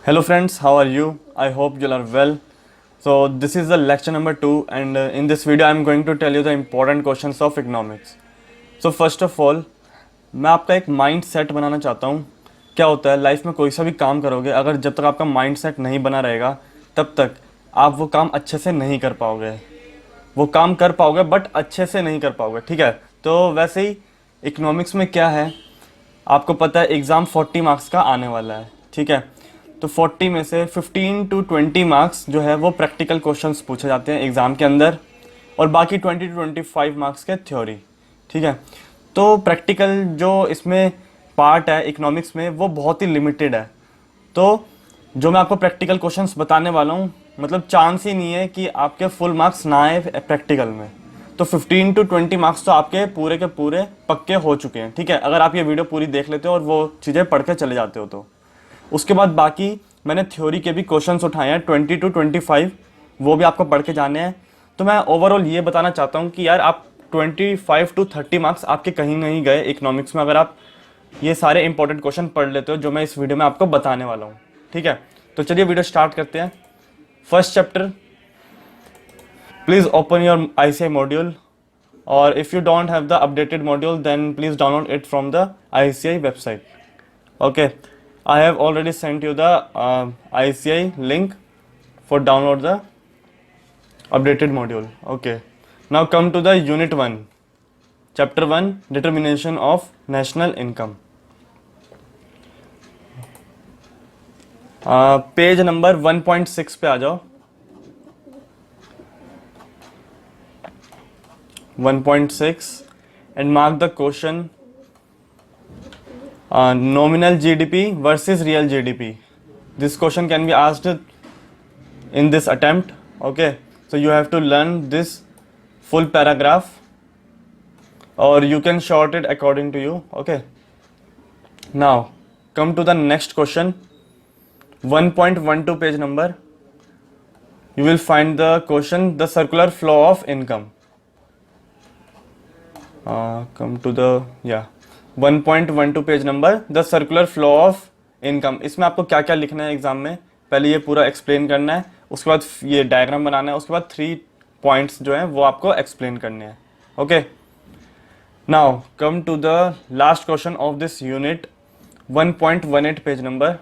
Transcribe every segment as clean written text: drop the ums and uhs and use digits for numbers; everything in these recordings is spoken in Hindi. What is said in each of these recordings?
Hello friends, how are you? I hope you are well. So this is the lecture number 2 and in this video I am going to tell you the important questions of economics. So first of all, मैं आपका एक माइंड सेट बनाना चाहता हूँ. क्या होता है लाइफ में कोई सा भी काम करोगे, अगर जब तक आपका माइंड सेट नहीं बना रहेगा तब तक आप वो काम अच्छे से नहीं कर पाओगे. वो काम कर पाओगे बट अच्छे से नहीं कर पाओगे. ठीक है, तो वैसे ही इकोनॉमिक्स में क्या है, आपको पता है एग्ज़ाम 40 मार्क्स का आने वाला है. ठीक है, तो 40 में से 15 to 20 मार्क्स जो है वो प्रैक्टिकल क्वेश्चंस पूछे जाते हैं एग्ज़ाम के अंदर, और बाकी 20 to 25 मार्क्स के थ्योरी. ठीक है, तो प्रैक्टिकल जो इसमें पार्ट है इकोनॉमिक्स में वो बहुत ही लिमिटेड है. तो जो मैं आपको प्रैक्टिकल क्वेश्चंस बताने वाला हूँ, मतलब चांस ही नहीं है कि आपके फुल मार्क्स ना आए प्रैक्टिकल में. तो 15 to 20 मार्क्स तो आपके पूरे के पूरे पक्के हो चुके हैं. ठीक है, अगर आप ये वीडियो पूरी देख लेते हो और वो चीज़ें पढ़ के चले जाते हो तो. उसके बाद बाकी मैंने थ्योरी के भी क्वेश्चंस उठाए हैं 20 to 25, वो भी आपको पढ़ के जाने हैं. तो मैं ओवरऑल ये बताना चाहता हूँ कि यार आप 25 to 30 मार्क्स आपके कहीं नहीं गए इकोनॉमिक्स में, अगर आप ये सारे इंपॉर्टेंट क्वेश्चन पढ़ लेते हो जो मैं इस वीडियो में आपको बताने वाला हूँ. ठीक है, तो चलिए वीडियो स्टार्ट करते हैं. First chapter, please open your ICI module, और if you don't have the updated module then please download it from the ICI website. Okay, I have already sent you the ICI link for download the updated module. Okay, now come to the unit 1, chapter 1, determination of national income. Page number 1.6 पे आ जाओ. 1.6 and mark the question. Nominal GDP versus real GDP. This question can be asked in this attempt. Okay, so you have to learn this full paragraph, or you can short it according to you. Okay, now come to the next question. 1.12 page number. You will find the question, the circular flow of income. Come to the 1.12 page number, the circular flow of income. इसमें आपको क्या क्या लिखना है एग्जाम में, पहले ये पूरा एक्सप्लेन करना है, उसके बाद ये डायग्राम बनाना है, उसके बाद 3 पॉइंट्स जो हैं वो आपको एक्सप्लेन करने हैं. Okay, now come to the last question of this unit. 1.18 page number.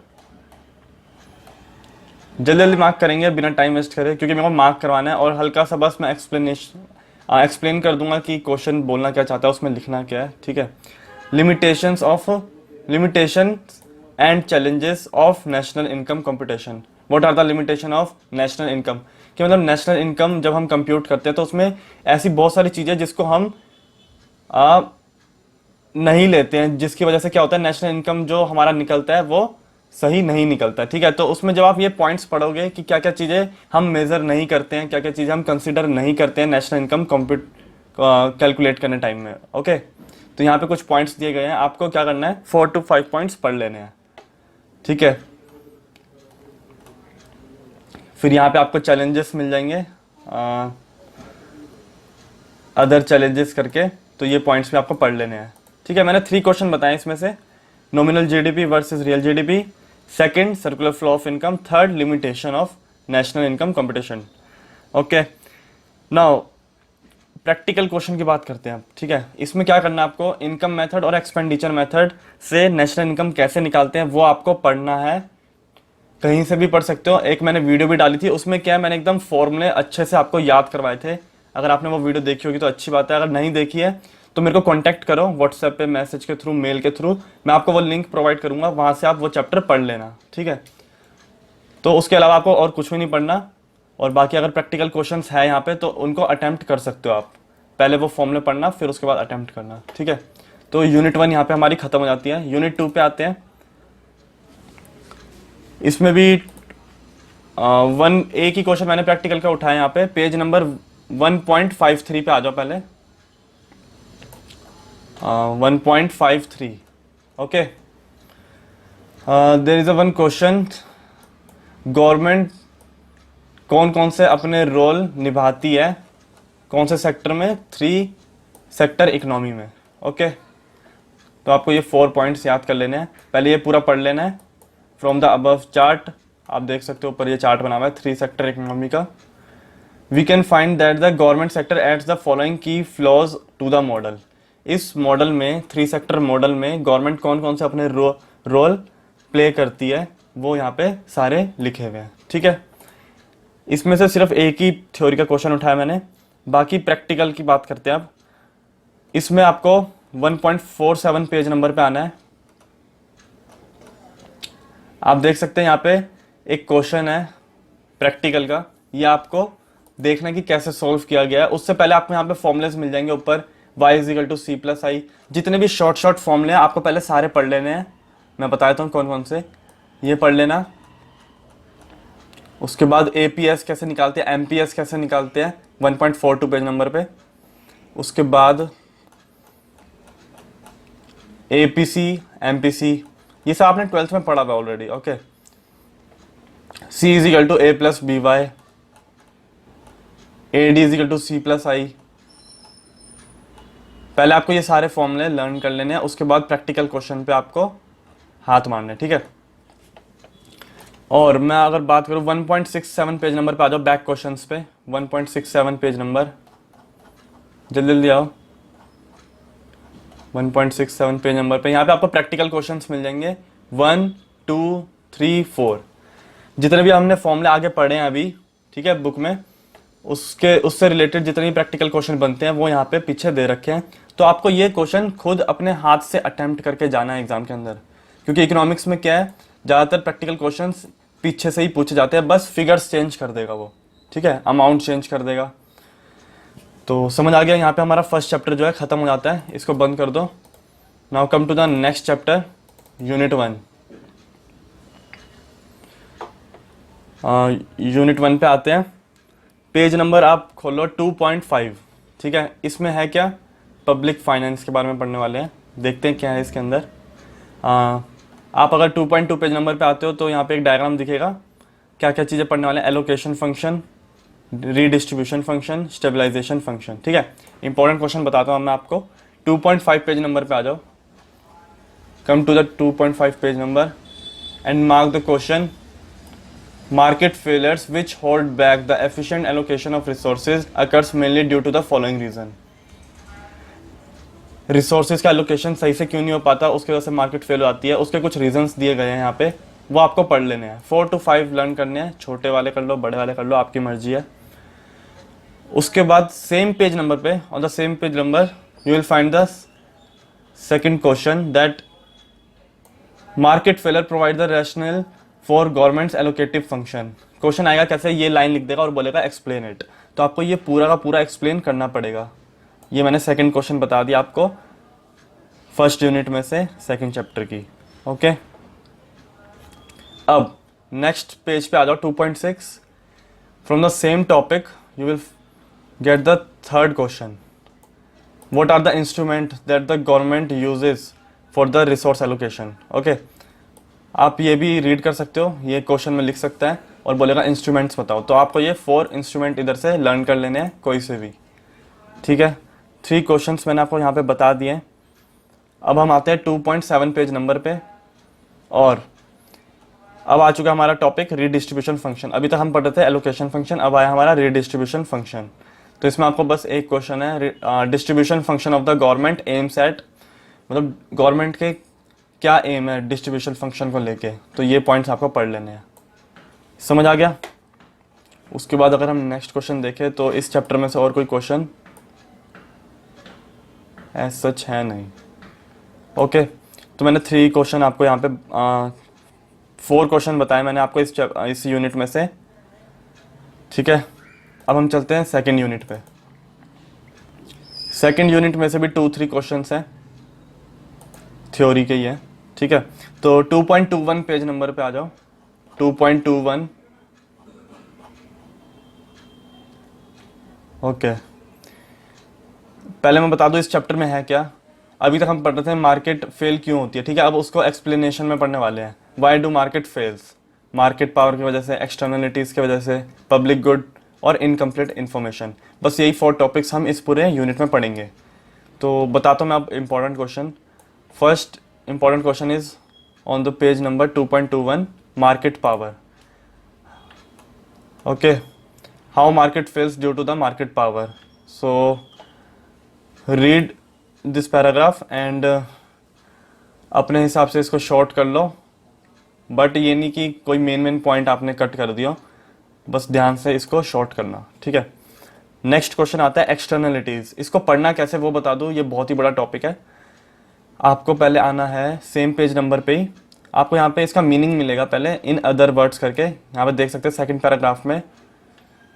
जल्दी जल्दी मार्क करेंगे बिना टाइम वेस्ट करे, क्योंकि मेरे को मार्क करवाना है, और हल्का सा बस मैं एक्सप्लेन कर दूंगा कि क्वेश्चन बोलना क्या चाहता है, उसमें लिखना क्या है. ठीक है, limitations and challenges of national income computation. What are the limitation of national income? कि मतलब नेशनल इनकम जब हम कंप्यूट करते हैं तो उसमें ऐसी बहुत सारी चीज़ें जिसको हम नहीं लेते हैं, जिसकी वजह से क्या होता है नेशनल इनकम जो हमारा निकलता है वो सही नहीं निकलता है. ठीक है, तो उसमें जब आप ये पॉइंट्स पढ़ोगे कि क्या क्या चीज़ें हम मेज़र नहीं करते हैं, क्या क्या चीज़ें हम कंसिडर नहीं करते हैं नेशनल इनकम कैलकुलेट करने टाइम में. ओके, तो यहाँ पे कुछ पॉइंट्स दिए गए हैं, आपको क्या करना है 4 to 5 पॉइंट्स पढ़ लेने हैं. ठीक है, फिर यहाँ पे आपको चैलेंजेस मिल जाएंगे, अदर चैलेंजेस करके, तो ये पॉइंट्स भी आपको पढ़ लेने हैं. ठीक है, मैंने 3 क्वेश्चन बताए इसमें से. Nominal GDP versus real GDP, second circular flow of income, third limitation of national income competition. Okay, now practical question की बात करते हैं. ठीक है, इसमें क्या करना है आपको, इनकम मेथड और एक्सपेंडिचर मेथड से नेशनल इनकम कैसे निकालते हैं वो आपको पढ़ना है. कहीं से भी पढ़ सकते हो, एक मैंने वीडियो भी डाली थी, उसमें क्या है मैंने एकदम फॉर्मूले अच्छे से आपको याद करवाए थे. अगर आपने वो वीडियो देखी होगी तो अच्छी बात है, अगर नहीं देखी है तो मेरे को कॉन्टैक्ट करो व्हाट्सएप पे, मैसेज के थ्रू, मेल के थ्रू, मैं आपको वो लिंक प्रोवाइड करूँगा, वहाँ से आप वो चैप्टर पढ़ लेना. ठीक है, तो उसके अलावा आपको और कुछ भी नहीं पढ़ना. और बाकी अगर प्रैक्टिकल क्वेश्चंस है यहाँ पे तो उनको अटेम्प्ट कर सकते हो आप. पहले वो फॉर्मूले पढ़ना, फिर उसके बाद अटेम्प्ट करना. ठीक है, तो यूनिट 1 यहाँ पे हमारी खत्म हो जाती है. यूनिट 2 पे आते हैं. इसमें भी 1 ही क्वेश्चन मैंने प्रैक्टिकल का उठाया यहाँ पे. पेज नंबर 1.53 पे आ जाओ पहले. 1.53. Okay, there is a one question, government कौन कौन से अपने रोल निभाती है कौन से सेक्टर में, 3 सेक्टर इकोनॉमी में. ओके, तो आपको ये 4 पॉइंट्स याद कर लेने हैं. पहले ये पूरा पढ़ लेना है फ्रॉम द अबव चार्ट आप देख सकते हो ऊपर ये चार्ट बना हुआ है 3 सेक्टर इकोनॉमी का। We can find that the government sector aids the following key flaws to the model. इस मॉडल में 3 सेक्टर मॉडल में गवर्नमेंट कौन कौन से अपने रोल प्ले करती है वो यहाँ पे सारे लिखे हुए हैं, ठीक है। इसमें से सिर्फ एक ही थ्योरी का क्वेश्चन उठाया मैंने, बाकी प्रैक्टिकल की बात करते हैं अब। इसमें आपको 1.47 पेज नंबर पे आना है। आप देख सकते हैं यहाँ पे एक क्वेश्चन है प्रैक्टिकल का, ये आपको देखना कि कैसे सॉल्व किया गया है। उससे पहले आपको यहाँ पे फॉर्मुलेस मिल जाएंगे ऊपर, y = c+i। जितने भी शॉर्ट फॉर्मूले हैं आपको पहले सारे पढ़ लेने हैं, मैं बता देता हूँ कौन कौन से, ये पढ़ लेना। उसके बाद APS कैसे निकालते हैं, MPS कैसे निकालते हैं 1.42 पेज नंबर पे। उसके बाद APC, MPC, ये सब आपने 12th में पढ़ा हुआ already, okay. C = a + by, AD = c+i। पहले आपको ये सारे फॉर्मूले लर्न कर लेने हैं, उसके बाद प्रैक्टिकल क्वेश्चन पे आपको हाथ मारने, ठीक है। और मैं अगर बात करूँ 1.67 पेज नंबर पे आ जाओ, बैक क्वेश्चंस पे 1.67 पेज नंबर, जल्दी जल्दी आओ। 1.67 पेज नंबर पे यहाँ पे आपको प्रैक्टिकल क्वेश्चंस मिल जाएंगे 1, 2, 3, 4। जितने भी हमने फॉर्मूले आगे पढ़े हैं अभी, ठीक है, बुक में, उससे रिलेटेड जितने भी प्रैक्टिकल क्वेश्चन बनते हैं वो यहाँ पे पीछे दे रखे हैं। तो आपको ये क्वेश्चन खुद अपने हाथ से अटेम्प्ट करके जाना है एग्जाम के अंदर, क्योंकि इकोनॉमिक्स में क्या है, ज़्यादातर प्रैक्टिकल क्वेश्चंस पीछे से ही पूछे जाते हैं, बस फिगर्स चेंज कर देगा वो, ठीक है, अमाउंट चेंज कर देगा। तो समझ आ गया, यहाँ पे हमारा फर्स्ट चैप्टर जो है ख़त्म हो जाता है, इसको बंद कर दो। Now come to the next chapter, unit 1। Unit 1 पे आते हैं। पेज नंबर आप खोलो 2.5, ठीक है। इसमें है क्या, पब्लिक फाइनेंस के बारे में पढ़ने वाले हैं, देखते हैं क्या है इसके अंदर। आप अगर 2.2 पेज नंबर पे आते हो तो यहाँ पे एक डायग्राम दिखेगा, क्या क्या चीज़ें पढ़ने वाले हैं। Allocation function, redistribution function, stabilisation function, ठीक है। इंपॉर्टेंट क्वेश्चन बताता हूँ मैं आपको। 2.5 पेज नंबर पे आ जाओ, come to the 2.5 page number and mark the question. Market failures which hold back the efficient allocation of resources occurs mainly due to the following reason। Resources का एलोकेशन सही से क्यों नहीं हो पाता, उसकी वजह से मार्केट फेल हो जाती है। उसके कुछ रीजंस दिए गए हैं यहाँ पे, वो आपको पढ़ लेने हैं। 4 to 5 लर्न करने हैं, छोटे वाले कर लो, बड़े वाले कर लो, आपकी मर्जी है। उसके बाद सेम पेज नंबर पे, on the same page number you will find the second question that market failure provide the rational for governments allocative function. Question आएगा कैसे, ये लाइन लिख देगा और बोलेगा एक्सप्लेन इट, तो आपको ये पूरा का पूरा एक्सप्लेन करना पड़ेगा। ये मैंने सेकंड क्वेश्चन बता दिया आपको फर्स्ट यूनिट में से सेकंड चैप्टर की, ओके। अब नेक्स्ट पेज पे आ जाओ 2.6। From the same topic you will get the third question. What are the instrument that the government uses for the resource allocation, okay. आप ये भी रीड कर सकते हो, ये क्वेश्चन में लिख सकता है और बोलेगा इंस्ट्रूमेंट्स बताओ, तो आपको ये 4 इंस्ट्रूमेंट इधर से लर्न कर लेने हैं कोई से भी, ठीक है। 3 क्वेश्चंस मैंने आपको यहाँ पे बता दिए। अब हम आते हैं 2.7 पेज नंबर पे, और अब आ चुका हमारा टॉपिक रीडिस्ट्रीब्यूशन फंक्शन। अभी तक हम पढ़ रहे थे एलोकेशन फंक्शन, अब आया हमारा रीडिस्ट्रीब्यूशन फंक्शन। तो इसमें आपको बस एक क्वेश्चन है, distribution function of the government aims at, मतलब गवर्नमेंट के क्या एम है डिस्ट्रीब्यूशन फंक्शन को लेके, तो ये पॉइंट्स आपको पढ़ लेने हैं। समझ आ गया। उसके बाद अगर हम नेक्स्ट क्वेश्चन देखें तो इस चैप्टर में से और कोई क्वेश्चन एज सच है नहीं, ओके। तो मैंने 3 क्वेश्चन आपको यहाँ पे 4 क्वेश्चन बताए मैंने आपको इस यूनिट में से, ठीक है। अब हम चलते हैं सेकेंड यूनिट पे। सेकेंड यूनिट में से भी 2-3 क्वेश्चन हैं, थ्योरी के ही है, ठीक है। तो 2.21 पेज नंबर पे आ जाओ, 2.21, ओके। पहले मैं बता दूं इस चैप्टर में है क्या। अभी तक हम पढ़ रहे थे मार्केट फेल क्यों होती है, ठीक है। अब उसको एक्सप्लेनेशन में पढ़ने वाले हैं। Why do market fails, market power की वजह से, एक्सटर्नलिटीज़ की वजह से, पब्लिक गुड और इनकम्प्लीट इन्फॉर्मेशन। बस यही 4 टॉपिक्स हम इस पूरे यूनिट में पढ़ेंगे। तो बताता हूँ मैं अब important question. First important question is on the page number 2.21, market power. Okay, how market fails due to the market power. So read this paragraph and अपने हिसाब से इसको शॉर्ट कर लो, बट ये नहीं कि कोई मेन पॉइंट आपने कट कर दिया, बस ध्यान से इसको शॉर्ट करना, ठीक है. नेक्स्ट क्वेश्चन आता है एक्सटर्नलिटीज. इसको पढ़ना कैसे वो बता दूं, ये बहुत ही बड़ा टॉपिक है. आपको पहले आना है सेम पेज नंबर पे ही, आपको यहाँ पे इसका मीनिंग मिलेगा पहले इन अदर वर्ड्स करके. यहाँ पे देख सकते हैं सेकंड पैराग्राफ में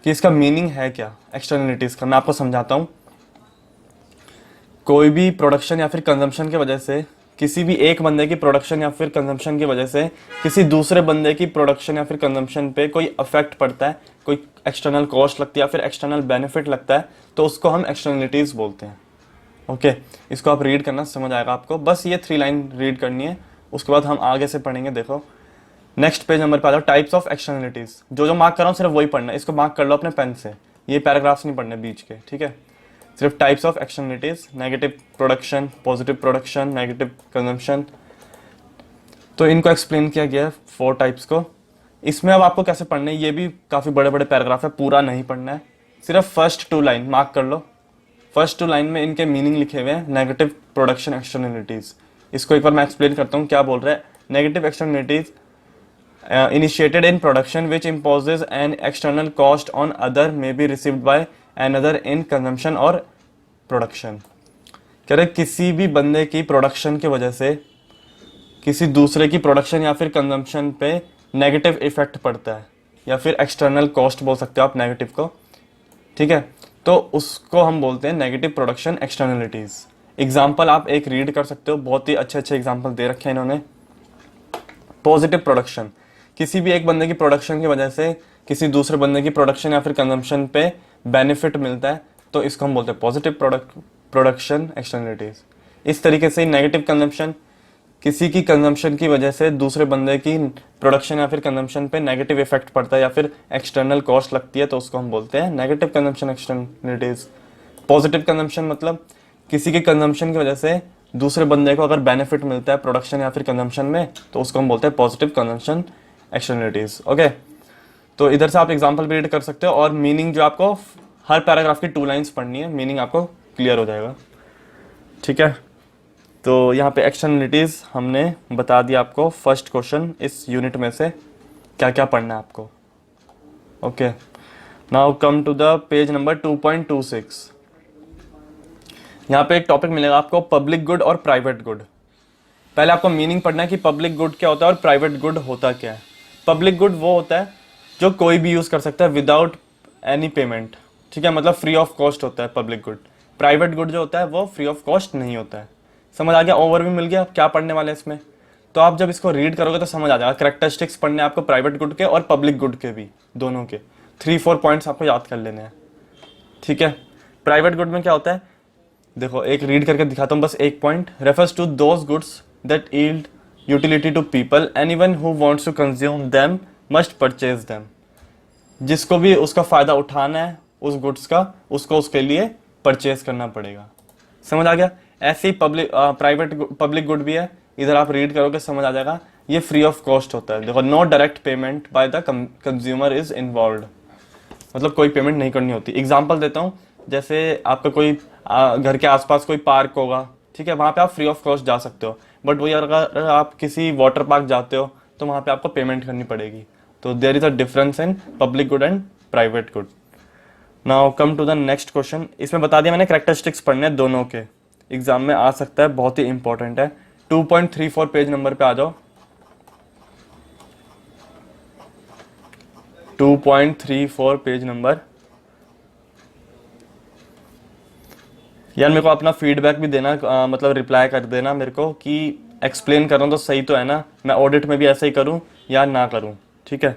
कि इसका मीनिंग है क्या एक्सटर्नलिटीज का. मैं आपको समझाता हूँ. कोई भी प्रोडक्शन या फिर कंजम्पशन की वजह से, किसी भी एक बंदे की प्रोडक्शन या फिर कंजम्पशन की वजह से किसी दूसरे बंदे की प्रोडक्शन या फिर कंजम्पशन पे कोई अफेक्ट पड़ता है, कोई एक्सटर्नल कॉस्ट लगती है या फिर एक्सटर्नल बेनिफिट लगता है, तो उसको हम एक्सटर्नलिटीज बोलते हैं. ओके, इसको आप रीड करना, समझ आएगा आपको. बस ये 3 लाइन रीड करनी है, उसके बाद हम आगे से पढ़ेंगे. देखो नेक्स्ट पेज नंबर पे आ जाओ. Types of externalities. जो मार्क कर रहा हूँ सिर्फ वही पढ़ना है, इसको मार्क कर लो अपने पेन से, ये पैराग्राफ्स नहीं पढ़ने बीच के, ठीक है. सिर्फ types of externalities, negative production, positive production, negative consumption. तो इनको एक्सप्लेन किया गया है 4 टाइप्स को. इसमें अब आपको कैसे पढ़ना है, ये भी काफ़ी बड़े बड़े पैराग्राफ है, पूरा नहीं पढ़ना है. सिर्फ फर्स्ट 2 लाइन मार्क कर लो. फर्स्ट 2 लाइन में इनके मीनिंग लिखे हुए हैं. नेगेटिव प्रोडक्शन एक्सटर्नलिटीज, इसको एक बार मैं एक्सप्लेन करता हूँ क्या बोल रहा है. Negative externalities initiated in production which imposes an external cost on other may be received by another in consumption or production. कह रहे किसी भी बंदे की प्रोडक्शन की वजह से किसी दूसरे की प्रोडक्शन या फिर कंजम्पशन पे नेगेटिव इफेक्ट पड़ता है, या फिर एक्सटर्नल कॉस्ट बोल सकते हो आप नेगेटिव को, ठीक है. तो उसको हम बोलते हैं नेगेटिव प्रोडक्शन एक्सटर्नलिटीज. एग्जाम्पल आप एक रीड कर सकते हो, बहुत ही अच्छे एग्जाम्पल दे रखे हैं इन्होंने. पॉजिटिव प्रोडक्शन, किसी भी एक बंदे की प्रोडक्शन की वजह से किसी दूसरे बंदे की प्रोडक्शन या फिर कंजम्पशन पे बेनिफिट मिलता है, तो इसको हम बोलते हैं पॉजिटिव प्रोडक्शन एक्सटर्नलिटीज. इस तरीके से नेगेटिव कंजम्पशन, किसी की कंजम्पशन की वजह से दूसरे बंदे की प्रोडक्शन या फिर कंजम्पशन पे नेगेटिव इफेक्ट पड़ता है या फिर एक्सटर्नल कॉस्ट लगती है, तो उसको हम बोलते हैं negative consumption externalities. Positive consumption मतलब किसी की कंजम्पशन की वजह से दूसरे बंदे को अगर बेनिफिट मिलता है प्रोडक्शन या फिर कंजम्पशन में, तो उसको हम बोलते हैं पॉजिटिव कंजम्पशन एक्सटर्नलिटीज. ओके, तो इधर से आप एग्जांपल भी रीड कर सकते हो, और मीनिंग जो आपको हर पैराग्राफ की 2 लाइंस पढ़नी है, मीनिंग आपको क्लियर हो जाएगा, ठीक है. तो यहाँ पे एक्सटर्नलिटीज हमने बता दिया आपको. फर्स्ट क्वेश्चन इस यूनिट में से क्या क्या पढ़ना है आपको. Okay, now come to the page number 2.26. यहाँ पे एक टॉपिक मिलेगा आपको, पब्लिक गुड और प्राइवेट गुड. पहले आपको मीनिंग पढ़ना है कि पब्लिक गुड क्या होता है और प्राइवेट गुड होता क्या है. पब्लिक गुड वो होता है जो कोई भी यूज़ कर सकता है विदाउट एनी पेमेंट, ठीक है, मतलब फ्री ऑफ कॉस्ट होता है पब्लिक गुड. प्राइवेट गुड जो होता है वो फ्री ऑफ कॉस्ट नहीं होता है. समझ आ गया, ओवरव्यू मिल गया क्या पढ़ने वाले हैं इसमें. तो आप जब इसको रीड करोगे तो समझ आ जाएगा. कैरेक्टरिस्टिक्स पढ़ने आपको प्राइवेट गुड के और पब्लिक गुड के भी, दोनों के 3-4 पॉइंट्स आपको याद कर लेने हैं, ठीक है. प्राइवेट गुड में क्या होता है, देखो एक रीड करके दिखाता हूँ बस एक point. Refers to those goods that yield utility to people, anyone who wants to consume them must purchase them. जिसको भी उसका फ़ायदा उठाना है उस गुड्स का, उसको उसके लिए परचेज करना पड़ेगा. समझ आ गया. ऐसे ही पब्लिक गुड भी है, इधर आप रीड करोगे समझ आ जाएगा. ये फ्री ऑफ कॉस्ट होता है. देखो, no direct payment by the consumer is involve, मतलब कोई पेमेंट नहीं करनी होती. एग्जाम्पल देता हूँ, जैसे आपका कोई घर के आसपास कोई पार्क होगा, ठीक है, वहाँ पे आप फ्री ऑफ कॉस्ट जा सकते हो. बट वही अगर आप किसी वाटर पार्क जाते हो तो वहाँ पे आपको पेमेंट करनी पड़ेगी. तो there is a difference in public good and private good. Now come to the next question. इसमें बता दिया मैंने कैरेक्टरिस्टिक्स पढ़ने हैं दोनों के, एग्जाम में आ सकता है, बहुत ही इंपॉर्टेंट है. 2.34 पेज नंबर पे आ जाओ. 2.34 पेज नंबर. यार मेरे को अपना फीडबैक भी देना, मतलब रिप्लाई कर देना मेरे को कि एक्सप्लेन कर रहा हूँ तो सही तो है ना. मैं ऑडिट में भी ऐसा ही करूँ या ना करूँ, ठीक है.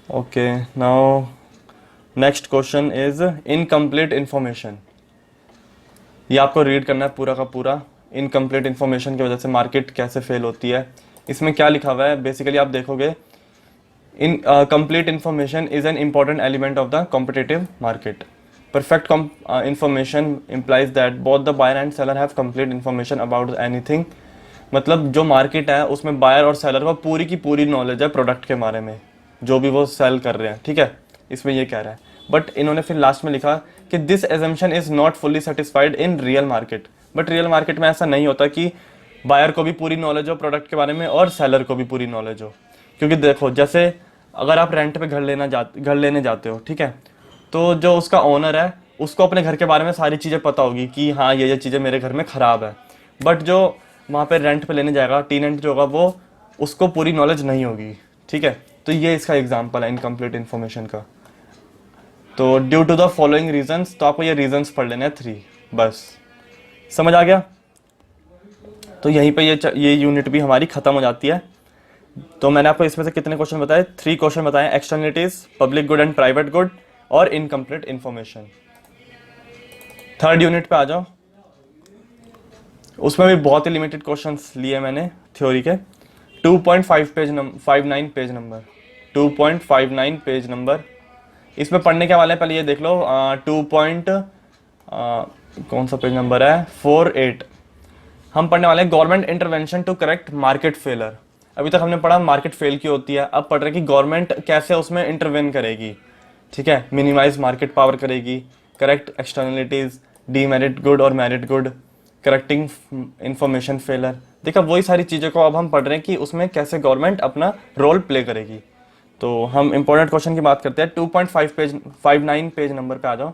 Okay, now next question is incomplete information. ये आपको रीड करना है पूरा का पूरा. इनकम्प्लीट इंफॉर्मेशन की वजह से मार्केट कैसे फेल होती है. इसमें क्या लिखा हुआ है बेसिकली आप देखोगे, in complete information is an important element of the competitive market. Perfect information implies that both the buyer and seller have complete information about anything. मतलब जो मार्केट है उसमें बायर और सेलर को पूरी की पूरी नॉलेज है प्रोडक्ट के बारे में, जो भी वो सेल कर रहे हैं, ठीक है, इसमें ये कह रहा है। बट इन्होंने फिर लास्ट में लिखा कि this assumption is not fully satisfied in real market. But real market में ऐसा नहीं होता कि बायर को भी पूरी नॉलेज हो प्रोडक्ट के बारे में और सेलर को भी पूरी नॉलेज हो। क्योंकि देखो, जैसे अगर आप रेंट पे घर लेने जाते हो, ठीक है, तो जो उसका ओनर है उसको अपने घर के बारे में सारी चीज़ें पता होगी कि हाँ ये चीज़ें मेरे घर में ख़राब है। बट जो वहाँ पे रेंट पे लेने जाएगा, टेनेंट जो होगा, वो उसको पूरी नॉलेज नहीं होगी, ठीक है। तो ये इसका एग्जाम्पल है इनकम्प्लीट इन्फॉर्मेशन का। तो due to the following reasons, तो आपको ये रीजंस पढ़ लेने हैं 3, बस। समझ आ गया? तो यहीं पे ये यूनिट भी हमारी ख़त्म हो जाती है। तो मैंने आपको इसमें से कितने क्वेश्चन बताए? 3 क्वेश्चन बताए, externalities, public good and private good और इनकम्प्लीट इन्फॉर्मेशन। थर्ड यूनिट पे आ जाओ। उसमें भी बहुत ही लिमिटेड क्वेश्चंस लिए मैंने थ्योरी के। 2.59 पेज नंबर 2.59 पेज नंबर। इसमें पढ़ने के वाले पहले ये देख लो। कौन सा पेज नंबर है? 48। हम पढ़ने वाले हैं government intervention to correct market failure. अभी तक हमने पढ़ा मार्केट फेल की होती है, अब पढ़ रहे कि गवर्नमेंट कैसे उसमें इंटरवेन करेगी, ठीक है। मिनिमाइज मार्केट पावर करेगी, करेक्ट एक्सटर्नलिटीज, डीमेरिट गुड और merit good, correcting information failure. देखा, वही सारी चीज़ों को अब हम पढ़ रहे हैं कि उसमें कैसे गवर्नमेंट अपना रोल प्ले करेगी। तो हम इंपॉर्टेंट क्वेश्चन की बात करते हैं। 2.59 पेज नंबर पे आ जाओ।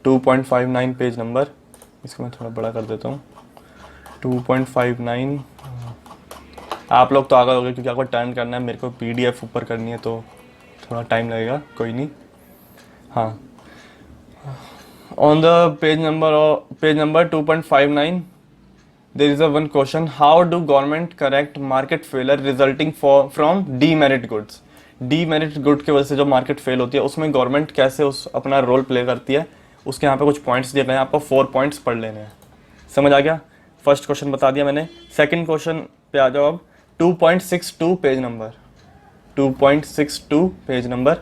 2.59 पेज नंबर, इसको मैं थोड़ा बड़ा कर देता हूँ। 2.59। आप लोग तो आ गए होंगे क्योंकि आपको टर्न करना है, मेरे को PDF ऊपर करनी है तो थोड़ा टाइम लगेगा, कोई नहीं। हाँ, on the page number 2.59 there is a one question, how do government correct market failure resulting from demerit goods। demerit good की वजह से जो मार्केट फेल होती है उसमें गवर्नमेंट कैसे अपना रोल प्ले करती है, उसके यहाँ पे कुछ पॉइंट्स दिए गए हैं, आपको 4 पॉइंट्स पढ़ लेने हैं। समझ आ गया? फर्स्ट क्वेश्चन बता दिया मैंने। सेकंड क्वेश्चन पे आ जाओ अब। 2.62 पेज नंबर 2.62 पेज नंबर।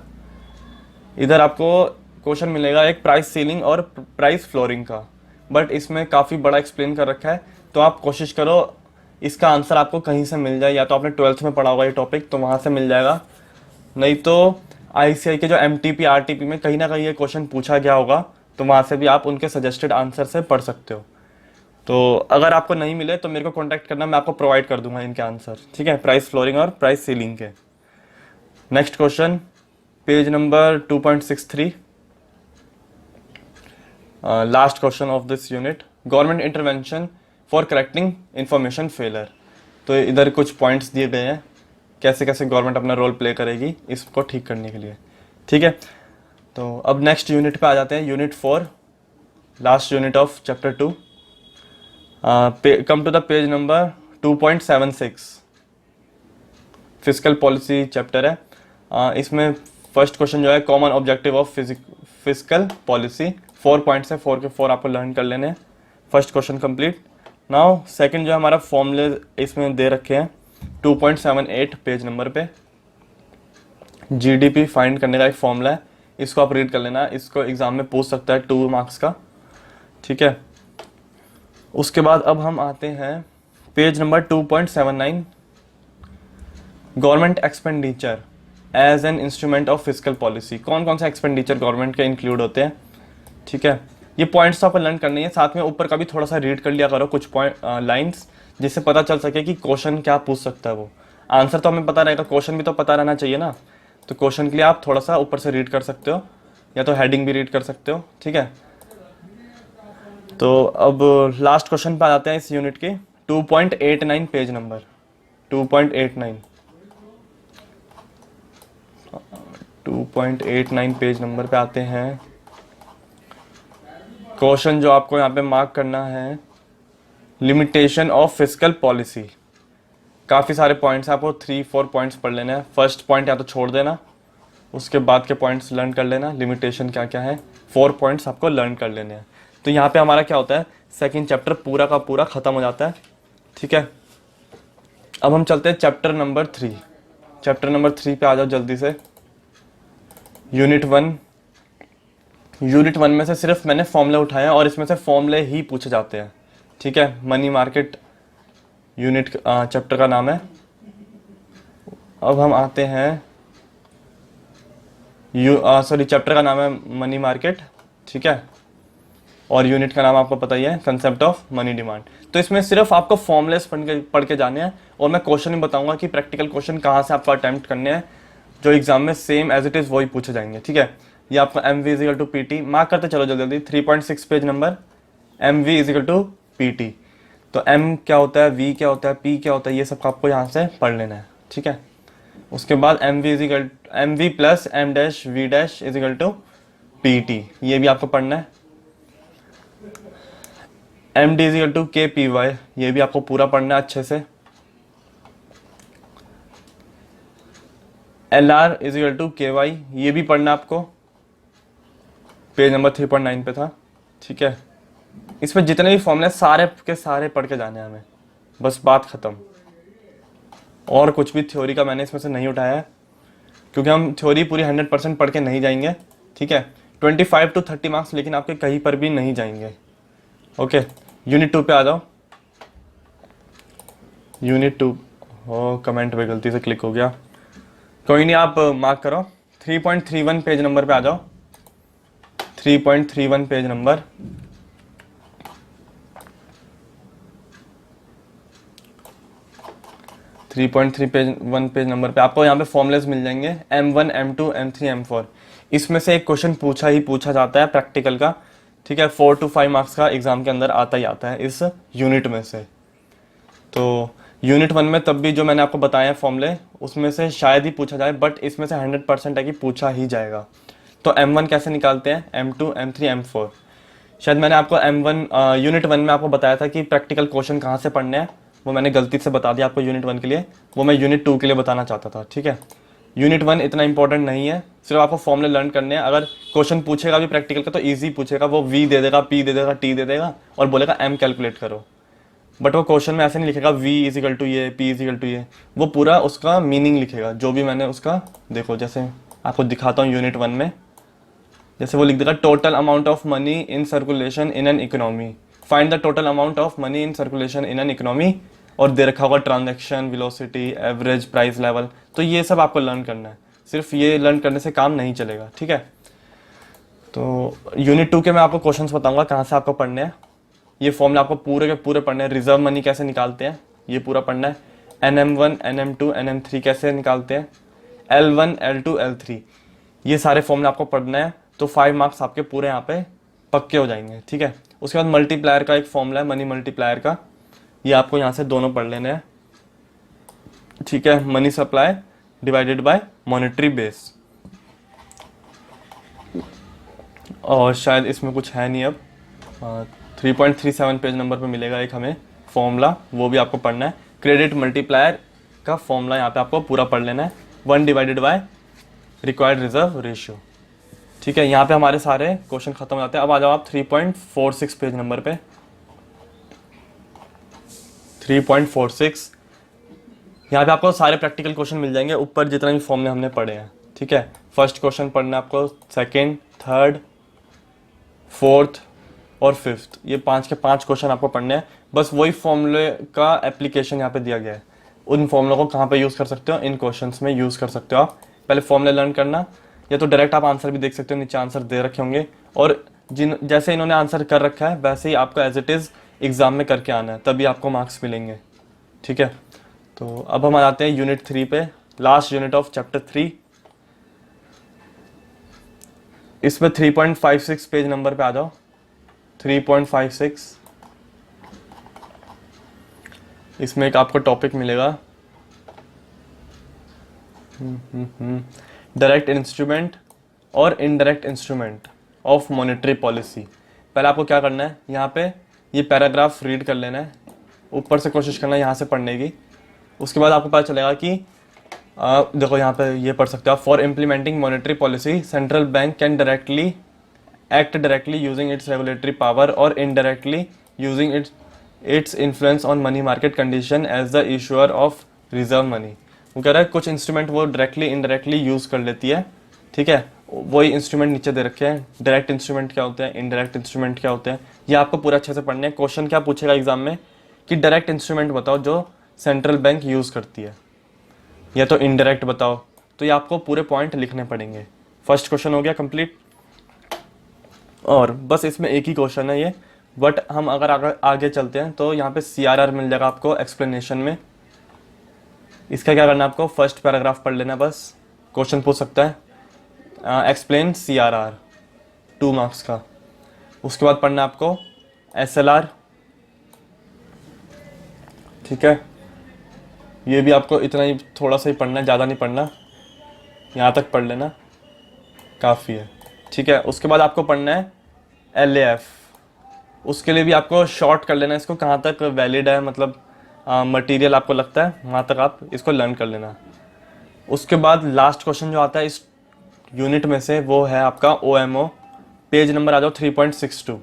इधर आपको क्वेश्चन मिलेगा एक प्राइस सीलिंग और प्राइस फ्लोरिंग का, बट इसमें काफ़ी बड़ा एक्सप्लेन कर रखा है। तो आप कोशिश करो इसका आंसर आपको कहीं से मिल जाए, या तो आपने 12th में पढ़ा होगा ये टॉपिक तो वहाँ से मिल जाएगा, नहीं तो ICI के जो MTP RTP में कहीं ना कहीं ये क्वेश्चन पूछा गया होगा, तो वहाँ से भी आप उनके सजेस्टेड आंसर से पढ़ सकते हो। तो अगर आपको नहीं मिले तो मेरे को कॉन्टैक्ट करना, मैं आपको प्रोवाइड कर दूंगा इनके आंसर, ठीक है, प्राइस फ्लोरिंग और प्राइस सीलिंग के। Next question, page number 2.63, last question of this unit, government intervention for correcting information failure. तो इधर कुछ पॉइंट्स दिए गए हैं कैसे कैसे गवर्नमेंट अपना रोल प्ले करेगी इसको ठीक करने के लिए, ठीक है। तो अब नेक्स्ट यूनिट पे आ जाते हैं, unit 4, last unit of chapter 2। Come to the page number 2.76, physical policy chapter है। इसमें फर्स्ट क्वेश्चन जो है common objective of physical policy. 4 points है, 4 के 4 आपको लर्न कर लेने हैं। First question complete. Now second जो हमारा फॉर्मूले इसमें दे रखे हैं 2.78 पेज नंबर पे। GDP फाइंड करने का एक फॉर्मूला है, इसको आप रीड कर लेना, इसको एग्जाम में पूछ सकता है 2 मार्क्स का, ठीक है। उसके बाद अब हम आते हैं page number 2.79, government expenditure as an instrument of physical policy. कौन कौन सा एक्सपेंडिचर गवर्नमेंट के इंक्लूड होते हैं, ठीक है। ये पॉइंट्स तो आपको लर्न करनी है, साथ में ऊपर का भी थोड़ा सा रीड कर लिया करो कुछ पॉइंट लाइंस, जिससे पता चल सके कि क्वेश्चन क्या पूछ सकता है। वो आंसर तो हमें पता रहेगा, क्वेश्चन भी तो पता रहना चाहिए ना। तो क्वेश्चन के लिए आप थोड़ा सा ऊपर से रीड कर सकते हो, या तो हेडिंग भी रीड कर सकते हो, ठीक है। तो अब लास्ट क्वेश्चन पे आ जाते हैं इस यूनिट के। 2.89 पेज नंबर 2.89 पेज नंबर पे आते हैं। क्वेश्चन जो आपको यहाँ पे मार्क करना है, लिमिटेशन ऑफ फिजिकल पॉलिसी। काफ़ी सारे पॉइंट्स, आपको 3-4 पॉइंट्स पढ़ लेने हैं। फर्स्ट पॉइंट या तो छोड़ देना, उसके बाद के पॉइंट्स लर्न कर लेना, लिमिटेशन क्या क्या है। 4 पॉइंट्स आपको लर्न कर लेने हैं। तो यहाँ पे हमारा क्या होता है, सेकंड चैप्टर पूरा का पूरा ख़त्म हो जाता है, ठीक है। अब हम चलते हैं चैप्टर नंबर 3। चैप्टर नंबर 3 पे आ जाओ जल्दी से। यूनिट 1 में से सिर्फ मैंने फॉर्मूले उठाए हैं और इसमें से फॉर्मूले ही पूछे जाते हैं, ठीक है। मनी मार्केट यूनिट चैप्टर का नाम है। अब हम आते हैं चैप्टर का नाम है मनी मार्केट, ठीक है, और यूनिट का नाम आपको पता ही है, कंसेप्ट ऑफ मनी डिमांड। तो इसमें सिर्फ आपको फॉर्मूलेस पढ़ के जाने हैं, और मैं क्वेश्चन भी बताऊंगा कि प्रैक्टिकल क्वेश्चन कहाँ से आपको अटेम्प्ट करने हैं, जो एग्जाम में सेम एज इट इज़ वही पूछे जाएंगे, ठीक है। ये आपको M V equal to P T, mark करते चलो जल्दी जल्दी, 3.6 page number, M V equal to P T. तो एम क्या होता है, वी क्या होता है, पी क्या होता है, ये सब आपको यहाँ से पढ़ लेना है, ठीक है। उसके बाद M V plus M dash V dash equal to P T, ये भी आपको पढ़ना है। M D equal to K P Y, ये भी आपको पूरा पढ़ना है अच्छे से। L R equal to K Y, ये भी पढ़ना आपको, पेज नंबर 3.9 पे था, ठीक है। इसमें जितने भी फॉर्मूले सारे के सारे पढ़ के जाने हैं हमें, बस बात खत्म। और कुछ भी थ्योरी का मैंने इसमें से नहीं उठाया है, क्योंकि हम थ्योरी पूरी 100% पढ़ के नहीं जाएंगे, ठीक है। 25 to 30 मार्क्स लेकिन आपके कहीं पर भी नहीं जाएंगे। ओके, यूनिट 2 पे आ जाओ। यूनिट 2, ओ कमेंट पे गलती से क्लिक हो गया, कोई नहीं, आप मार्क करो। 3.31 पेज नंबर पे आ जाओ, 3.31 पेज नंबर। पेज नंबर पे आपको यहाँ पे फॉर्मुलेस मिल जाएंगे, M1 M2 M3 M4। इसमें से एक क्वेश्चन पूछा ही पूछा जाता है प्रैक्टिकल का, ठीक है। 4 to 5 मार्क्स का एग्जाम के अंदर आता ही आता है इस यूनिट में से। तो यूनिट 1 में तब भी जो मैंने आपको बताया फॉर्मूले, उसमें से शायद ही पूछा जाए, बट इसमें से 100% है कि पूछा ही जाएगा। तो M1 कैसे निकालते हैं, M2 M3 M4। शायद मैंने आपको यूनिट 1 में आपको बताया था कि प्रैक्टिकल क्वेश्चन कहाँ से पढ़ने हैं, वो मैंने गलती से बता दिया आपको यूनिट 1 के लिए, वो मैं यूनिट 2 के लिए बताना चाहता था, ठीक है। यूनिट 1 इतना इंपॉर्टेंट नहीं है, सिर्फ आपको फॉर्मूले लर्न करने हैं। अगर क्वेश्चन पूछेगा भी प्रैक्टिकल का तो ईजी पूछेगा, वो वी दे देगा, पी दे देगा, टी दे देगा और बोलेगा एम कैलकुलेट करो, बट वो क्वेश्चन में ऐसे नहीं लिखेगा वी इजिकल टू ये, पी इजिकल टू ये, वो पूरा उसका मीनिंग लिखेगा, जो भी मैंने उसका, देखो जैसे आपको दिखाता हूँ यूनिट 1 में, जैसे वो लिख देगा total amount of money in circulation in an economy, find the total amount of money in circulation in an economy, और दे रखा होगा transaction velocity, average price level. तो ये सब आपको लर्न करना है, सिर्फ ये लर्न करने से काम नहीं चलेगा, ठीक है। तो यूनिट 2 के मैं आपको क्वेश्चंस बताऊंगा कहाँ से आपको पढ़ने हैं। ये फॉर्मूला आपको पूरे के पूरे पढ़ने हैं। रिजर्व मनी कैसे निकालते हैं ये पूरा पढ़ना है। NM1 NM2 NM3 कैसे निकालते हैं, L1 L2 L3, ये सारे फॉर्मूले आपको पढ़ना है। तो 5 मार्क्स आपके पूरे यहाँ पे पक्के हो जाएंगे, ठीक है। उसके बाद मल्टीप्लायर का एक फॉर्मूला है, मनी मल्टीप्लायर का, ये आपको यहाँ से दोनों पढ़ लेने हैं, ठीक है। Money supply divided by monetary base, और शायद इसमें कुछ है नहीं अब। 3.37 पेज नंबर पे मिलेगा एक हमें फॉर्मूला, वो भी आपको पढ़ना है। क्रेडिट मल्टीप्लायर का फॉर्मूला यहाँ पे आपको पूरा पढ़ लेना है, 1 divided by required reserve ratio, ठीक है। यहाँ पे हमारे सारे क्वेश्चन खत्म हो जाते हैं। अब आ जाओ आप 3.46 पेज नंबर पे। 3.46, यहाँ पे आपको सारे प्रैक्टिकल क्वेश्चन मिल जाएंगे, ऊपर जितने भी फॉर्मूले हमने पढ़े हैं, ठीक है। फर्स्ट क्वेश्चन पढ़ना है आपको, सेकेंड, थर्ड, फोर्थ और फिफ्थ, ये 5 के 5 क्वेश्चन आपको पढ़ने हैं। बस वही फॉर्मूले का एप्लीकेशन यहाँ पे दिया गया है, उन फॉर्मूलों को कहाँ पे यूज़ कर सकते हो, इन क्वेश्चंस में यूज़ कर सकते हो आप। पहले फॉर्मूले लर्न करना, या तो डायरेक्ट आप आंसर भी देख सकते हो, नीचे आंसर दे रखे होंगे, और जैसे इन्होंने आंसर कर रखा है वैसे ही आपको एज इट इज़ एग्जाम में करके आना है, तभी आपको मार्क्स मिलेंगे, ठीक है। तो अब हम आ जाते हैं यूनिट 3 पे, लास्ट यूनिट ऑफ चैप्टर 3। इसमें 3.56 पेज नंबर पे आ जाओ, 3.56। इसमें एक आपको टॉपिक मिलेगा, डायरेक्ट इंस्ट्रूमेंट और indirect instrument of monetary policy. पहले आपको क्या करना है, यहाँ पे ये पैराग्राफ रीड कर लेना है, ऊपर से कोशिश करना है यहाँ से पढ़ने की। उसके बाद आपको पता चलेगा कि देखो यहाँ पे ये पढ़ सकते हो आप, for implementing monetary policy central bank can directly act directly using its regulatory power और indirectly using its influence on money market condition as the issuer of reserve money. वो कह रहा है कुछ इंस्ट्रूमेंट वो डायरेक्टली इनडायरेक्टली यूज़ कर लेती है, ठीक है। वही इंस्ट्रूमेंट नीचे दे रखे हैं, डायरेक्ट इंस्ट्रूमेंट क्या होते हैं, इनडायरेक्ट इंस्ट्रूमेंट क्या होते हैं, ये आपको पूरा अच्छे से पढ़ने हैं। क्वेश्चन क्या पूछेगा एग्जाम में कि डायरेक्ट इंस्ट्रूमेंट बताओ जो सेंट्रल बैंक यूज़ करती है, या तो इनडायरेक्ट बताओ। तो ये आपको पूरे पॉइंट लिखने पड़ेंगे। फर्स्ट क्वेश्चन हो गया कंप्लीट। और बस इसमें एक ही क्वेश्चन है ये, बट हम अगर आगे चलते हैं तो यहाँ पे CRR मिल जाएगा आपको एक्सप्लेनेशन में। इसका क्या करना है आपको, फर्स्ट पैराग्राफ पढ़ लेना बस। क्वेश्चन पूछ सकता है एक्सप्लेन CRR, 2 मार्क्स का। उसके बाद पढ़ना है आपको SLR, ठीक है। ये भी आपको इतना ही, थोड़ा सा ही पढ़ना है, ज़्यादा नहीं पढ़ना, यहाँ तक पढ़ लेना काफ़ी है, ठीक है। उसके बाद आपको पढ़ना है LAF। उसके लिए भी आपको शॉर्ट कर लेना इसको, कहाँ तक वैलिड है, मतलब मटेरियल आपको लगता है वहाँ तक आप इसको लर्न कर लेना। उसके बाद लास्ट क्वेश्चन जो आता है इस यूनिट में से वो है आपका OMO। पेज नंबर आ जाओ 3.62।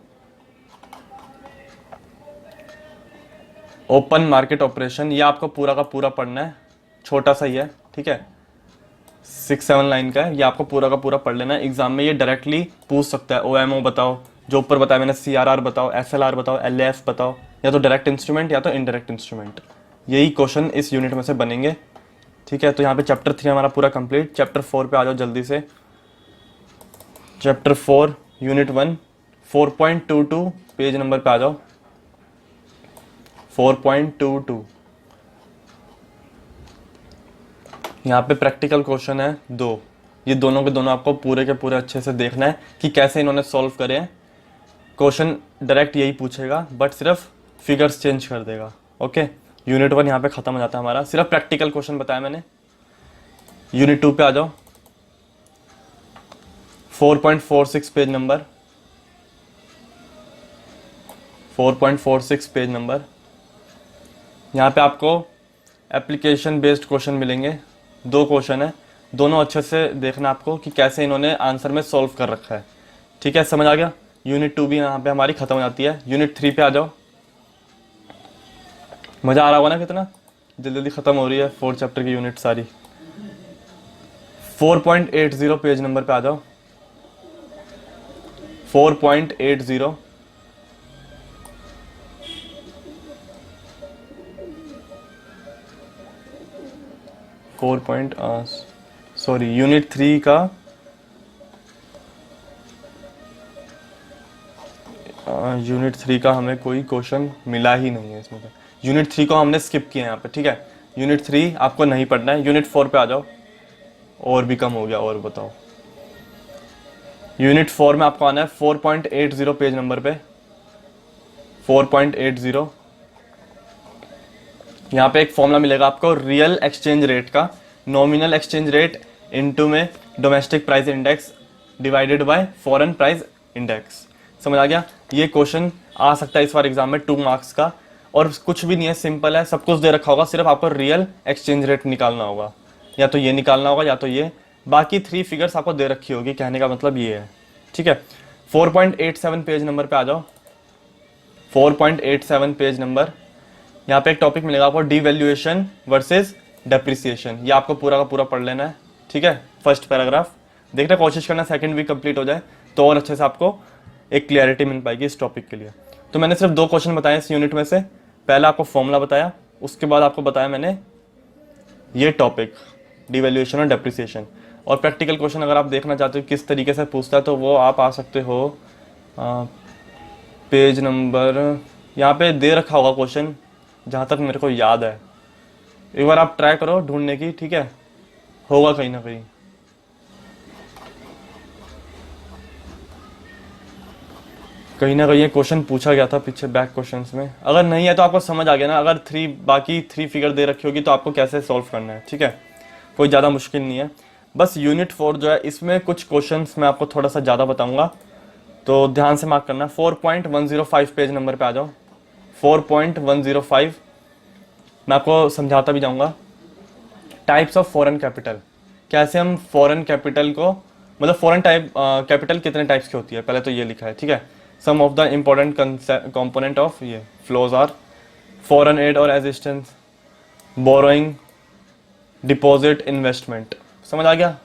ओपन मार्केट ऑपरेशन, ये आपको पूरा का पूरा पढ़ना है, छोटा सा ही है, ठीक है, 6-7 लाइन का है। ये आपको पूरा का पूरा पढ़ लेना है। एग्जाम में ये डायरेक्टली पूछ सकता है OMO बताओ, जो ऊपर बताया मैंने CRR बताओ, SLR बताओ, LAF बताओ, या तो डायरेक्ट इंस्ट्रूमेंट या तो इनडायरेक्ट इंस्ट्रूमेंट। यही क्वेश्चन इस यूनिट में से बनेंगे, ठीक है। तो यहाँ पे चैप्टर 3 हमारा पूरा कंप्लीट। चैप्टर 4 पे आ जाओ जल्दी से। चैप्टर 4 यूनिट 1 4.22 पेज नंबर पे आ जाओ, 4.22। यहाँ पे प्रैक्टिकल क्वेश्चन है 2। ये दोनों के दोनों आपको पूरे के पूरे अच्छे से देखना है कि कैसे इन्होंने सॉल्व करे हैं। क्वेश्चन डायरेक्ट यही पूछेगा, बट सिर्फ फिगर्स चेंज कर देगा, ओके। यूनिट 1 यहाँ पे खत्म हो जाता है हमारा, सिर्फ प्रैक्टिकल क्वेश्चन बताया मैंने। यूनिट 2 पे आ जाओ, 4.46 पेज नंबर, 4.46 पेज नंबर। यहाँ पे आपको एप्लीकेशन बेस्ड क्वेश्चन मिलेंगे। 2 क्वेश्चन है, दोनों अच्छे से देखना आपको कि कैसे इन्होंने आंसर में सॉल्व कर रखा है, ठीक है। समझ आ गया। यूनिट 2 भी यहाँ पे हमारी खत्म हो जाती है। यूनिट 3 पे आ जाओ। मज़ा आ रहा होगा ना, कितना जल्दी जल्दी खत्म हो रही है 4 चैप्टर की यूनिट सारी। 4.80 पेज नंबर पे आ जाओ, 4.80। सॉरी, यूनिट 3 का यूनिट 3 का हमें कोई क्वेश्चन मिला ही नहीं है इसमें। यूनिट 3 को हमने स्किप किया है यहाँ पे, ठीक है। यूनिट 3 आपको नहीं पढ़ना है। यूनिट 4 पे आ जाओ। और भी कम हो गया, और बताओ। यूनिट 4 में आपको आना है 4.80 पेज नंबर पे, 4.80। यहाँ पे एक फॉर्मूला मिलेगा आपको रियल एक्सचेंज रेट का, नॉमिनल एक्सचेंज रेट इनटू में domestic price index divided by foreign price index. समझ आ गया। ये क्वेश्चन आ सकता है इस बार एग्जाम में 2 मार्क्स का, और कुछ भी नहीं है, सिंपल है, सब कुछ दे रखा होगा, सिर्फ आपको रियल एक्सचेंज रेट निकालना होगा, या तो ये निकालना होगा या तो ये, बाकी 3 फिगर्स आपको दे रखी होगी, कहने का मतलब ये है, ठीक है। 4.87 पेज नंबर पे आ जाओ, 4.87 पेज नंबर। यहाँ पे एक टॉपिक मिलेगा आपको डिवैल्यूएशन वर्सेस डेप्रिसिएशन। ये आपको पूरा का पूरा पढ़ लेना है, ठीक है। फर्स्ट पैराग्राफ देखना, कोशिश करना सेकंड वीक कंप्लीट हो जाए तो और अच्छे से आपको एक क्लियरिटी मिल पाएगी इस टॉपिक के लिए। तो मैंने सिर्फ 2 क्वेश्चन बताए इस यूनिट में से। पहला आपको फॉर्मूला बताया, उसके बाद आपको बताया मैंने ये टॉपिक डिवैल्यूएशन और डेप्रिसिएशन। और प्रैक्टिकल क्वेश्चन अगर आप देखना चाहते हो किस तरीके से पूछता है तो वो आप आ सकते हो पेज नंबर, यहाँ पे दे रखा होगा क्वेश्चन, जहाँ तक मेरे को याद है। एक बार आप ट्राई करो ढूंढने की, ठीक है, होगा कहीं ना कहीं। कहीं ना कहीं ये क्वेश्चन पूछा गया था पीछे बैक क्वेश्चंस में। अगर नहीं है तो आपको समझ आ गया ना, अगर बाकी 3 फिगर दे रखी होगी तो आपको कैसे सॉल्व करना है, ठीक है। कोई ज़्यादा मुश्किल नहीं है। बस यूनिट 4 जो है इसमें कुछ क्वेश्चंस मैं आपको थोड़ा सा ज़्यादा बताऊंगा, तो ध्यान से मार्क करना। 4.105 पेज नंबर पे आ जाओ, 4.105। मैं आपको समझाता भी जाऊंगा। टाइप्स ऑफ फॉरेन कैपिटल, कैसे हम फॉरेन कैपिटल को, मतलब फॉरेन टाइप कैपिटल कितने टाइप्स की होती है, पहले तो ये लिखा है, ठीक है। Some of the important component of ये फ्लोज आर फॉरेन एड और एसिस्टेंस, बोरोइंग, डिपॉजिट, इन्वेस्टमेंट। समझ आ गया।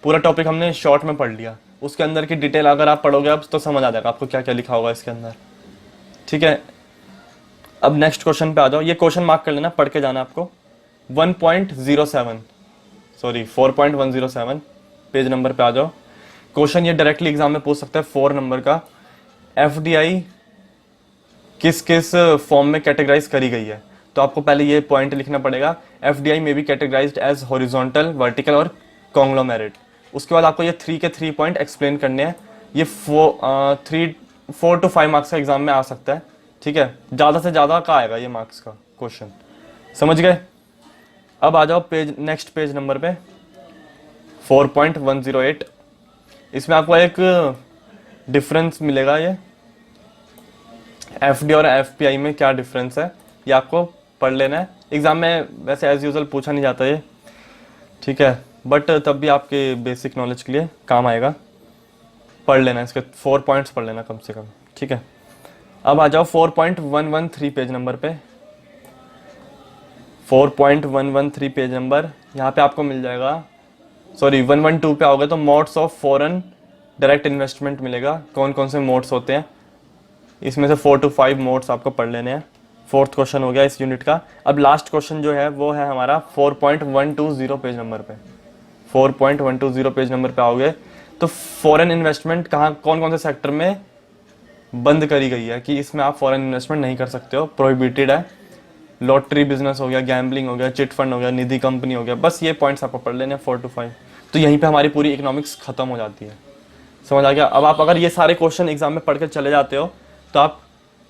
पूरा टॉपिक हमने शॉर्ट में पढ़ लिया, उसके अंदर की डिटेल अगर आप पढ़ोगे अब तो समझ आ जाएगा आपको क्या क्या लिखा होगा इसके अंदर, ठीक है। अब नेक्स्ट क्वेश्चन पे आ जाओ। ये क्वेश्चन मार्क कर लेना, पढ़ के जाना आपको। 1.07, सॉरी 4.107 पेज नंबर पे आ जाओ। क्वेश्चन ये डायरेक्टली एग्जाम में पूछ सकता है 4 नंबर का, एफडीआई किस किस फॉर्म में कैटेगराइज करी गई है। तो आपको पहले ये पॉइंट लिखना पड़ेगा, एफडीआई में be categorized as horizontal, vertical और कॉन्ग्लोमेरेट। उसके बाद आपको ये 3 के 3 पॉइंट एक्सप्लेन करने हैं। ये 4 to 5 मार्क्स का एग्जाम में आ सकता है, ठीक है, ज़्यादा से ज़्यादा का आएगा ये मार्क्स का क्वेश्चन, समझ गए। अब आ जाओ नेक्स्ट पेज नंबर पे 4.108। इसमें आपको एक डिफरेंस मिलेगा, ये एफडी और एफपीआई में क्या डिफरेंस है ये आपको पढ़ लेना है। एग्जाम में वैसे एज यूजुअल पूछा नहीं जाता ये, ठीक है, बट तब भी आपके बेसिक नॉलेज के लिए काम आएगा। पढ़ लेना, इसके 4 पॉइंट्स पढ़ लेना कम से कम, ठीक है। अब आ जाओ 4.113 पेज नंबर पे, 4.113 पेज नंबर, यहाँ पे आपको मिल जाएगा, सॉरी 112 पे आओगे तो modes of foreign direct investment मिलेगा। कौन कौन से मोड्स होते हैं, इसमें से 4 to 5 मोड्स आपको पढ़ लेने हैं। 4th क्वेश्चन हो गया इस यूनिट का। अब लास्ट क्वेश्चन जो है वो है हमारा 4.120 पेज नंबर पे। 4.120 पेज नंबर पे आओगे तो फॉरेन इन्वेस्टमेंट कहाँ, कौन कौन से सेक्टर में बंद करी गई है कि इसमें आप फॉरेन इन्वेस्टमेंट नहीं कर सकते हो, प्रोहिबिटेड है। लॉटरी बिजनेस हो गया, गैम्बलिंग हो गया, चिट फंड हो गया, निधि कंपनी हो गया। बस ये पॉइंट्स आपको पढ़ लेने हैं 4 to 5। तो यहीं पे हमारी पूरी इकोनॉमिक्स खत्म हो जाती है, समझ आ गया। अब आप अगर ये सारे क्वेश्चन एग्जाम में पढ़ के चले जाते हो तो आप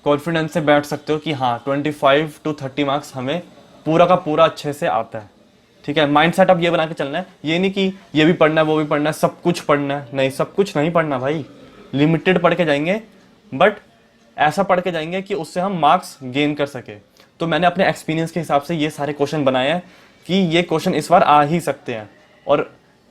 कॉन्फिडेंस से बैठ सकते हो कि हाँ 25 to 30 मार्क्स हमें पूरा का पूरा अच्छे से आता है, ठीक है। माइंड सेट अब ये बना के चलना है, ये नहीं कि ये भी पढ़ना है वो भी पढ़ना है सब कुछ पढ़ना है, नहीं, सब कुछ नहीं पढ़ना भाई। लिमिटेड पढ़ के जाएंगे, बट ऐसा पढ़ के जाएंगे कि उससे हम मार्क्स गेन कर सके। तो मैंने अपने एक्सपीरियंस के हिसाब से ये सारे क्वेश्चन बनाए हैं कि ये क्वेश्चन इस बार आ ही सकते हैं, और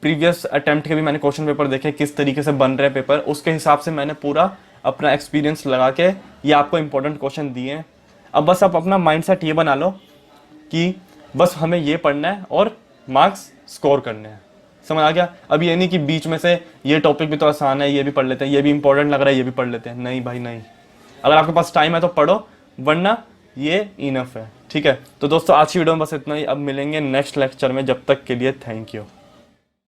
प्रीवियस अटेम्प्ट के भी मैंने क्वेश्चन पेपर देखे किस तरीके से बन रहे हैं पेपर, उसके हिसाब से मैंने पूरा अपना एक्सपीरियंस लगा के ये आपको इंपॉर्टेंट क्वेश्चन दिए हैं। अब बस आप अपना माइंडसेट ये बना लो कि बस हमें ये पढ़ना है और मार्क्स स्कोर करने हैं, समझ आ गया। अब ये नहीं कि बीच में से ये टॉपिक भी तो आसान है ये भी पढ़ लेते हैं, ये भी इंपॉर्टेंट लग रहा है ये भी पढ़ लेते हैं, नहीं भाई नहीं। अगर आपके पास टाइम है तो पढ़ो, वरना ये इनफ है, ठीक है। तो दोस्तों आज की वीडियो में बस इतना ही। अब मिलेंगे नेक्स्ट लेक्चर में, जब तक के लिए थैंक यू।